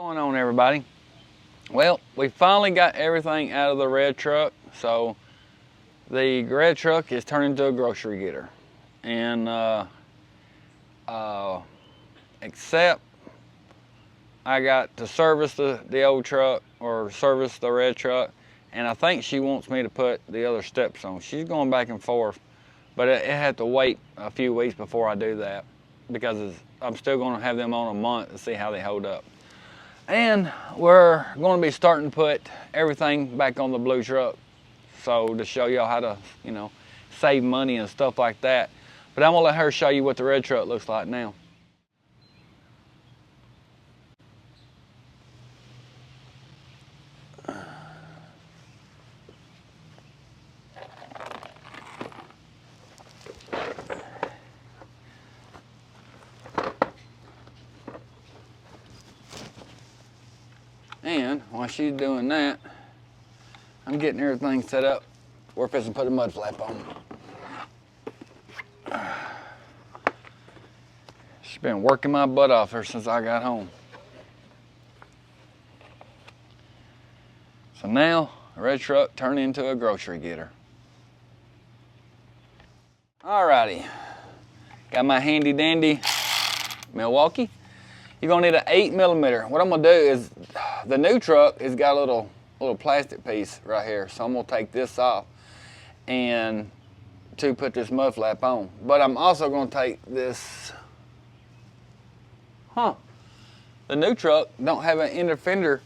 What's going on, everybody? Well, we finally got everything out of the red truck, so the red truck is turned into a grocery getter. And except I got to service the old truck, or service the red truck, and I think she wants me to put the other steps on. She's going back and forth, but it had to wait a few weeks before I do that, because I'm still going to have them on a month to see how they hold up. And we're going to be starting to put everything back on the blue truck, so to show y'all how to, save money and stuff like that. But I'm going to let her show you what the red truck looks like now. And while she's doing that, I'm getting everything set up. We're fixing to put a mud flap on. She's been working my butt off ever since I got home. So now, the red truck turned into a grocery getter. Alrighty, got my handy dandy Milwaukee. You're gonna need an 8mm. What I'm gonna do is, the new truck has got a little plastic piece right here, so I'm gonna take this off and to put this mud flap on. But I'm also gonna take this. The new truck don't have an inner fender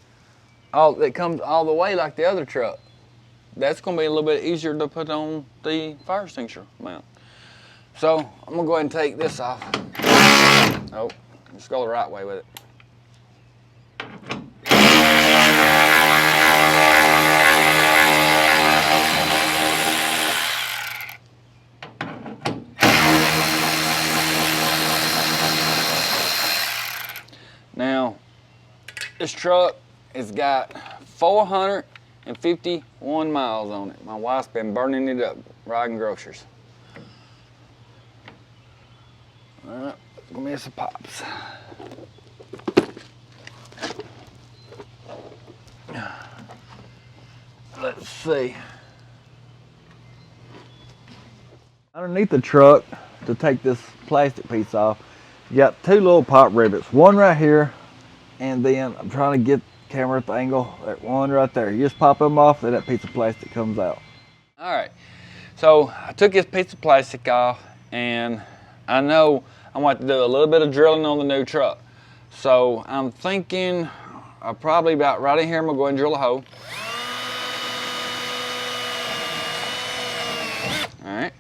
that comes all the way like the other truck. That's gonna be a little bit easier to put on the fire extinguisher mount. So I'm gonna go ahead and take this off. Oh, let's go the right way with it. Now, this truck has got 451 miles on it. My wife's been burning it up, riding groceries. All right, give me some pops. Let's see. Underneath the truck, to take this plastic piece off, you got two little pop rivets. One right here, and then I'm trying to get the camera at the angle. That one right there. You just pop them off, and that piece of plastic comes out. All right. So I took this piece of plastic off, and I know I want to do a little bit of drilling on the new truck. So I'm thinking probably about right in here, I'm gonna go ahead and drill a hole. All right.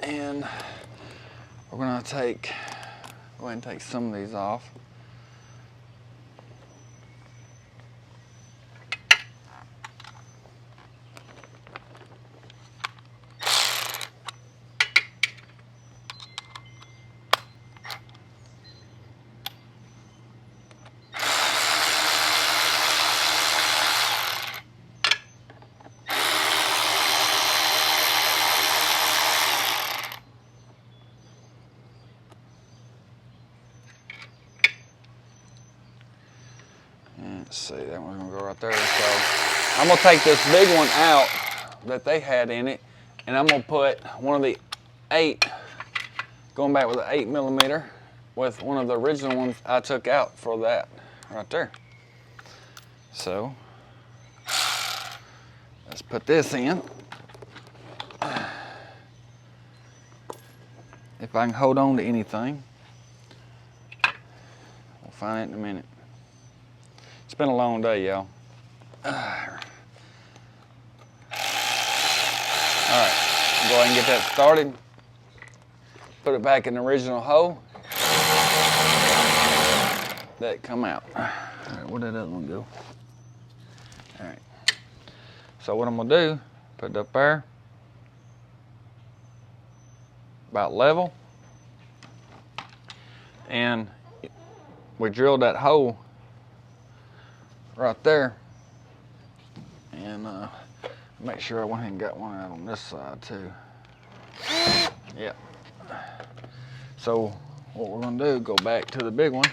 And we're gonna go ahead and take some of these off. Let's see, that one's gonna go right there. So I'm gonna take this big one out that they had in it, and I'm gonna put one of the 8, going back with an 8mm, with one of the original ones I took out for that right there. So let's put this in. If I can hold on to anything, we'll find it in a minute. It's been a long day, y'all. All right, go ahead and get that started. Put it back in the original hole. That come out. All right, where did that other one go? All right. So what I'm gonna do, put it up there, about level, and we drilled that hole right there, and make sure I went ahead and got one out on this side too. Yep. So what we're gonna do, go back to the big one,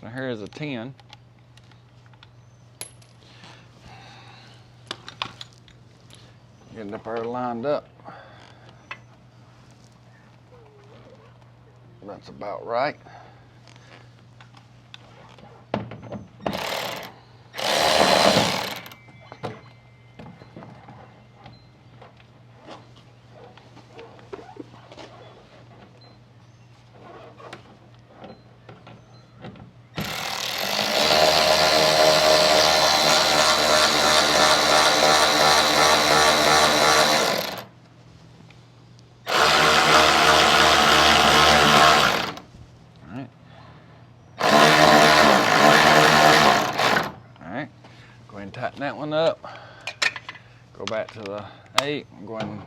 Now here is a 10. Getting up there lined up. That's about right. Tighten that one up. Go back to the 8. I'm going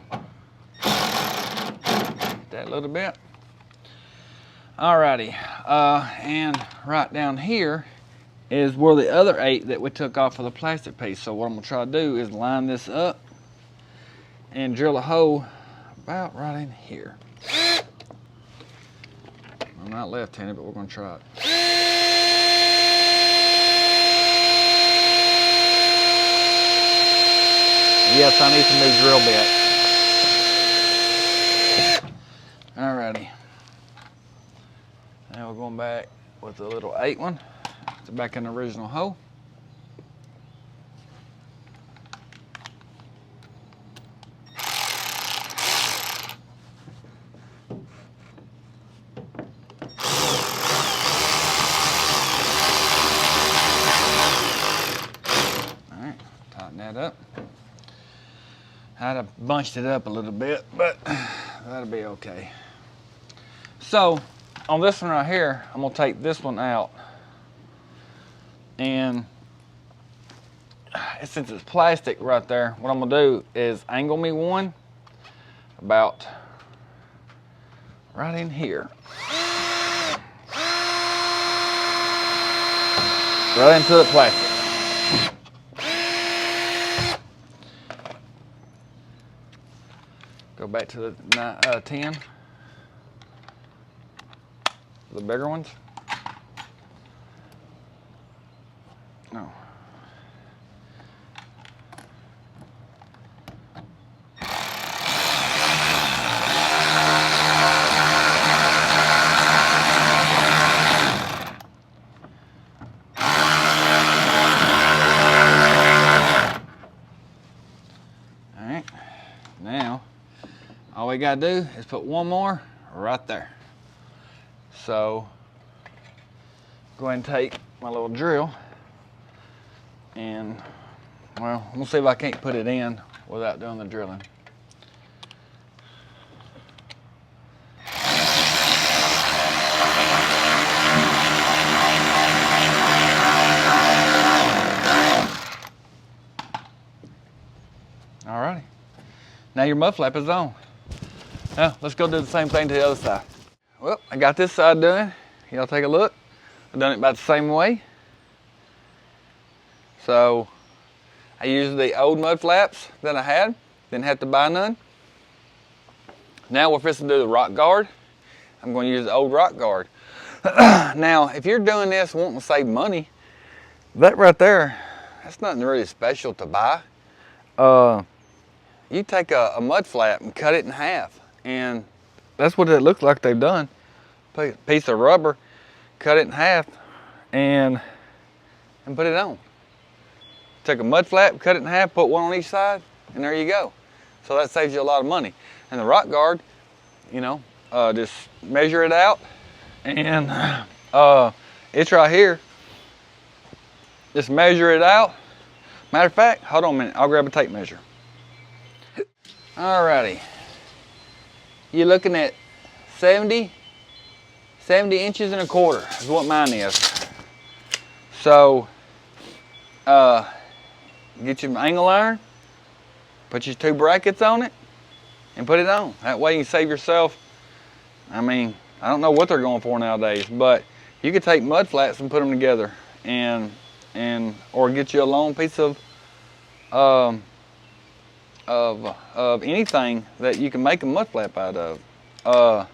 that a little bit. Alrighty, and right down here is where the other 8 that we took off of the plastic piece. So what I'm gonna try to do is line this up and drill a hole about right in here. I'm not left-handed, but we're gonna try it. Yes, I need some new drill bit. Alrighty. Now we're going back with the little 8 one. It's back in the original hole. Alright, tighten that up. I'd have bunched it up a little bit, but that'll be okay. So, on this one right here, I'm gonna take this one out. And since it's plastic right there, what I'm gonna do is angle me one about right in here. Right into the plastic. Go back to the 10, the bigger ones. No. All right, now all we gotta do is put one more right there. So go ahead and take my little drill and, well, I'm gonna see if I can't put it in without doing the drilling. Alrighty, now your mud flap is on. Now, let's go do the same thing to the other side. Well, I got this side done. Y'all take a look. I've done it about the same way. So, I used the old mud flaps that I had. Didn't have to buy none. Now we're fixing to do the rock guard. I'm going to use the old rock guard. Now, if you're doing this wanting to save money, that right there, that's nothing really special to buy. You take a mud flap and cut it in half. And that's what it looks like they've done. Take a piece of rubber, cut it in half, and put it on. Take a mud flap, cut it in half, put one on each side, and there you go. So that saves you a lot of money. And the rock guard, you know, just measure it out, and it's right here. Just measure it out. Matter of fact, hold on a minute, I'll grab a tape measure. Alrighty. You're looking at 70 inches and a quarter is what mine is. So, get your angle iron, put your 2 brackets on it, and put it on. That way you can save yourself, I mean, I don't know what they're going for nowadays, but you could take mud flats and put them together, or get you a long piece of anything that you can make a mud flap out of,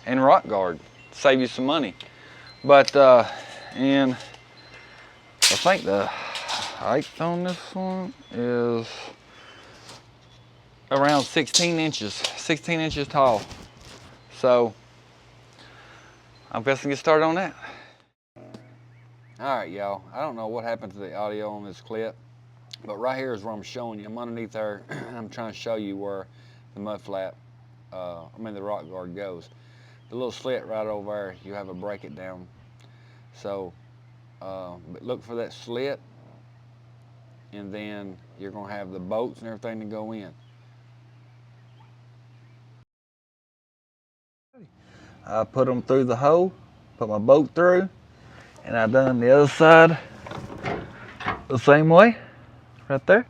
and rock guard, save you some money. But And I think the height on this one is around 16 inches tall. So I'm guessing get started on that. All right, y'all. I don't know what happened to the audio on this clip, but right here is where I'm showing you. I'm underneath there. I'm trying to show you where the mud flap, the rock guard goes. The little slit right over there, you have to break it down. So, but look for that slit, and then you're gonna have the bolts and everything to go in. I put them through the hole, put my bolt through, and I done the other side the same way, right there.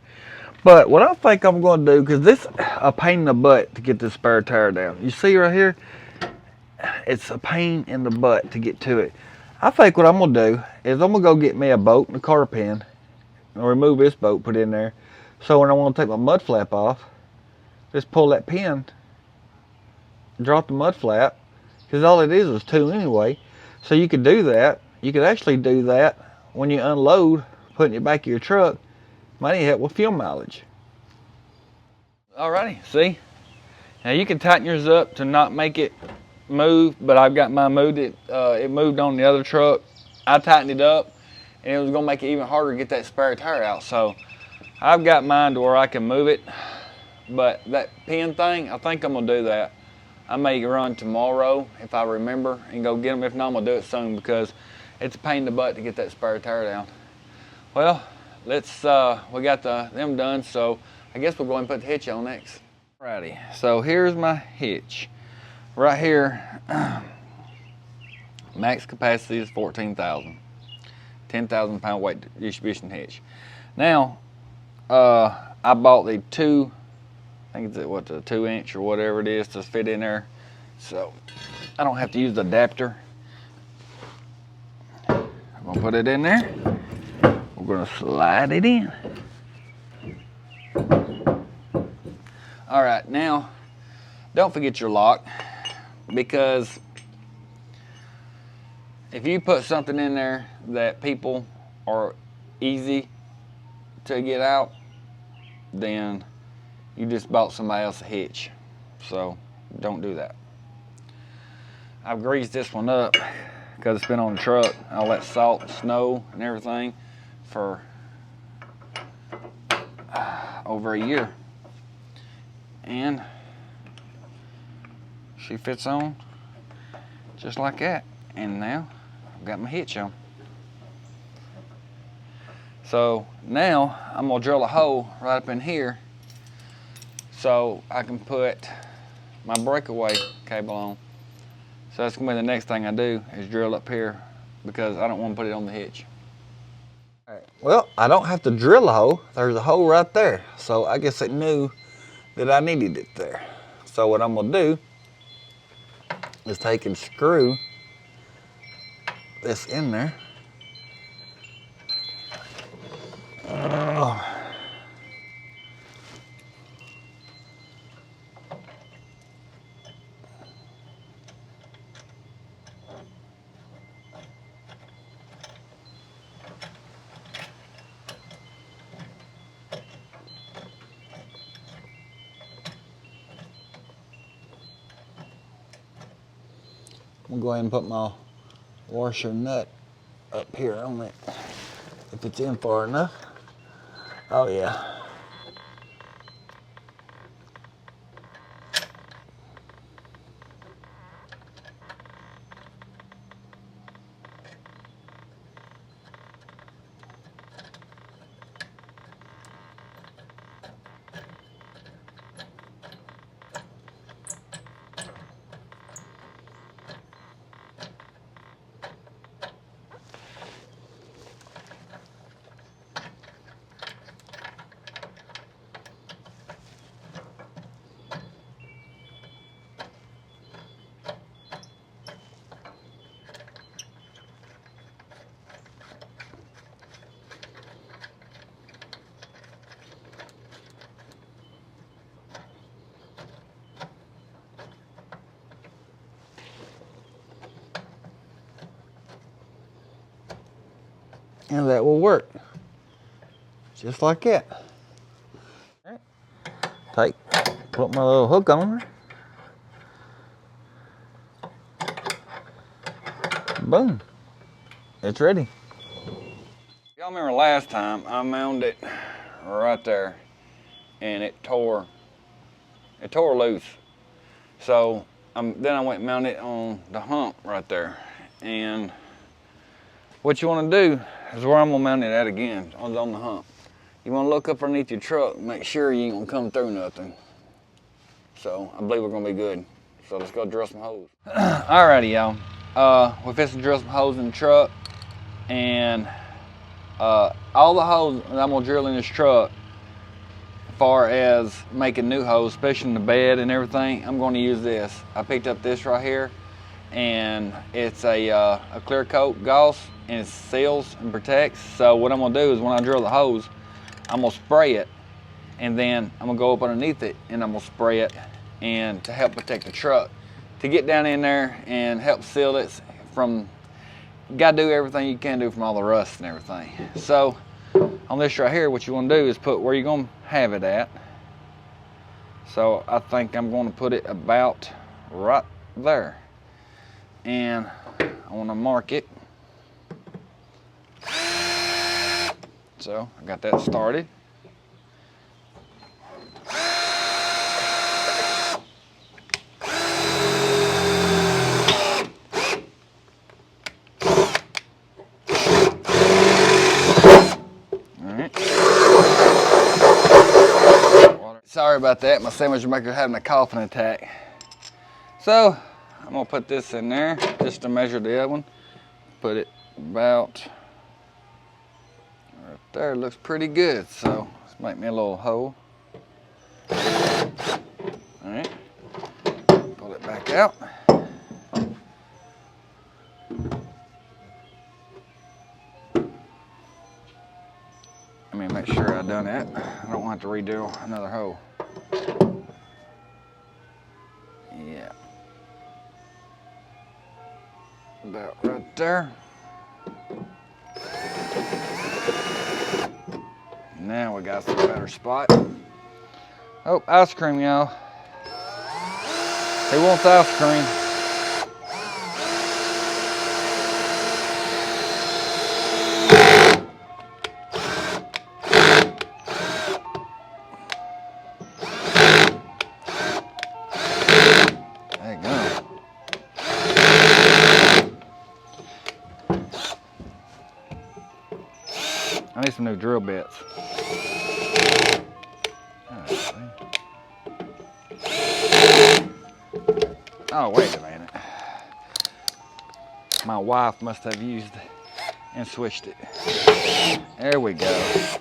But what I think I'm going to do, because this a pain in the butt to get this spare tire down. You see right here, it's a pain in the butt to get to it. I think what I'm going to do is I'm going to go get me a bolt and a car pin, and remove this bolt, put it in there. So when I want to take my mud flap off, just pull that pin, drop the mud flap, because all it is 2 anyway. So you could do that. You could actually do that when you unload, put it in the back of your truck. Might help with fuel mileage. Alrighty, see? Now you can tighten yours up to not make it move, but I've got mine moved. It moved on the other truck. I tightened it up, and it was gonna make it even harder to get that spare tire out. So I've got mine to where I can move it, but that pin thing, I think I'm gonna do that. I may run tomorrow if I remember and go get them. If not, I'm gonna do it soon because it's a pain in the butt to get that spare tire down. Well, we got them done, so I guess we'll go ahead and put the hitch on next. Alrighty, so here's my hitch. Right here, max capacity is 14,000. 10,000 pound weight distribution hitch. Now, I bought the I think it's the 2 inch or whatever it is to fit in there. So I don't have to use the adapter. I'm gonna put it in there. We're gonna slide it in. All right, now don't forget your lock, because if you put something in there that people are easy to get out, then you just bought somebody else a hitch. So don't do that. I've greased this one up because it's been on the truck, all that salt and snow and everything, for over a year. And she fits on just like that. And now I've got my hitch on. So now I'm gonna drill a hole right up in here so I can put my breakaway cable on. So that's gonna be the next thing I do, is drill up here, because I don't want to put it on the hitch. All right. Well, I don't have to drill a hole. There's a hole right there. So I guess it knew that I needed it there. So what I'm gonna do is take and screw this in there. I'm gonna go ahead and put my washer nut up here on it, if it's in far enough. Oh yeah. And that will work. Just like that. Put my little hook on her. Boom. It's ready. Y'all remember last time I mounted it right there and it tore loose. So then I went and mounted it on the hump right there. And what you want to do is where I'm going to mount it at again, on the hump. You want to look up underneath your truck, make sure you ain't going to come through nothing. So I believe we're going to be good. So let's go drill some holes. Alrighty, y'all. We're fixing to drill some holes in the truck. And all the holes that I'm going to drill in this truck, as far as making new holes, especially in the bed and everything, I'm going to use this. I picked up this right here, and it's a clear coat gauze, and it seals and protects. So what I'm going to do is when I drill the hose, I'm going to spray it, and then I'm going to go up underneath it, and I'm going to spray it, and to help protect the truck, to get down in there and help seal it from, you got to do everything you can do from all the rust and everything. So on this right here, what you want to do is put where you're going to have it at. So I think I'm going to put it about right there. And I want to mark it. So I got that started. Sorry about that, my sandwich maker having a coughing attack. So I'm gonna put this in there just to measure the other one. Put it about right there. Looks pretty good. So let's make me a little hole. All right, pull it back out. Let me make sure I've done that. I don't want to redo another hole. Yeah. About right there. Now we got some better spot. Oh, ice cream, y'all. Who wants ice cream? I need some new drill bits. Oh, wait a minute. My wife must have used and switched it. There we go.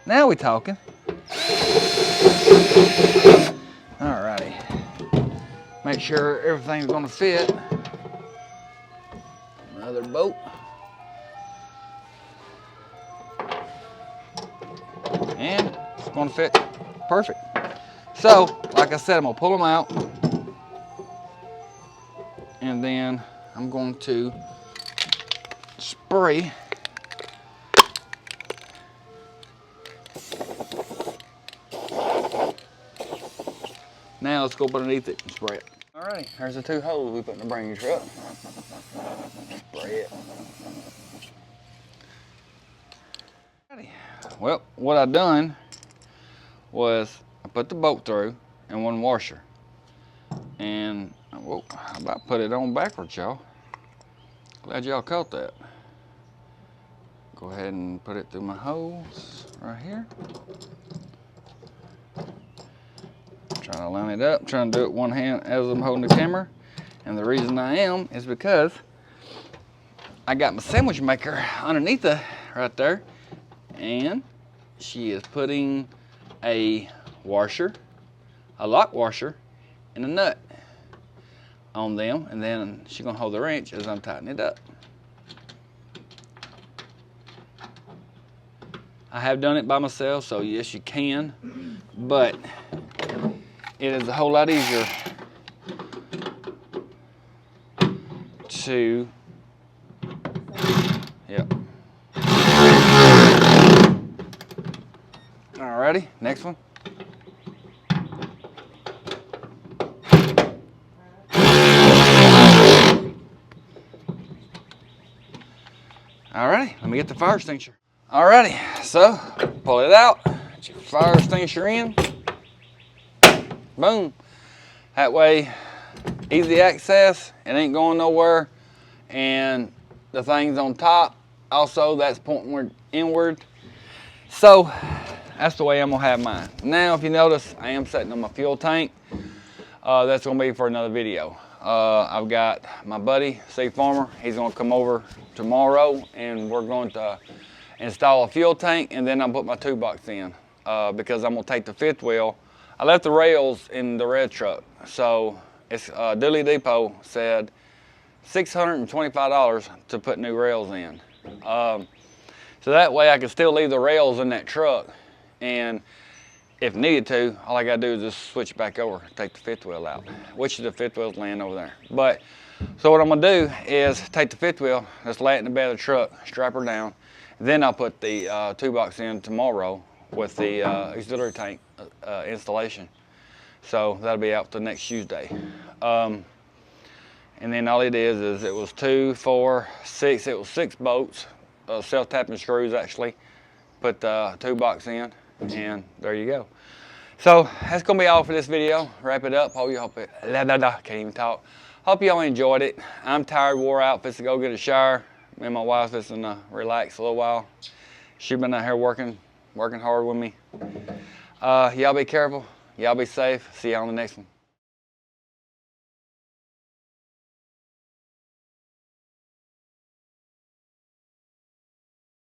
Now we're talking. Alrighty. Make sure everything's gonna fit. Another bolt. And it's gonna fit perfect. So, like I said, I'm gonna pull them out, and then I'm going to spray. Now let's go up underneath it and spray it. Alrighty, there's the two holes we put in the brand new truck. Spray it. Well, what I done was I put the bolt through and one washer. And, whoa, I about put it on backwards, y'all. Glad y'all caught that. Go ahead and put it through my holes right here. Trying to line it up, trying to do it one hand as I'm holding the camera. And the reason I am is because I got my sandwich maker underneath it right there. And she is putting a washer, a lock washer, and a nut on them, and then she's gonna hold the wrench as I'm tightening it up. I have done it by myself, so yes, you can, but it is a whole lot easier to, yep. Ready? Next one. Alrighty, let me get the fire extinguisher. Alrighty, so pull it out, get your fire extinguisher in. Boom. That way, easy access, it ain't going nowhere, and the thing's on top. Also, that's pointing inward. So, that's the way I'm gonna have mine. Now, if you notice, I am setting on my fuel tank. That's gonna be for another video. I've got my buddy, Steve Farmer. He's gonna come over tomorrow, and we're going to install a fuel tank, and then I'll put my toolbox in because I'm gonna take the fifth wheel. I left the rails in the red truck, so it's Dooley Depot said $625 to put new rails in. So that way I can still leave the rails in that truck, and if needed to, all I gotta do is just switch back over, take the fifth wheel out, which the fifth wheel's laying over there. But, so what I'm gonna do is take the fifth wheel, just lay it in the bed of the truck, strap her down, then I'll put the toolbox in tomorrow with the auxiliary tank installation. So that'll be out the next Tuesday. And then all it is it was 2, 4, 6, it was 6 bolts, self-tapping screws actually. Put the toolbox in, and there you go. So that's gonna be all for this video. Wrap it up. Hope it. Can't even talk. Hope y'all enjoyed it. I'm tired, wore out. Fixing to go get a shower. Me and my wife fixing to relax a little while. She's been out here working hard with me. Y'all be careful. Y'all be safe. See y'all on the next one.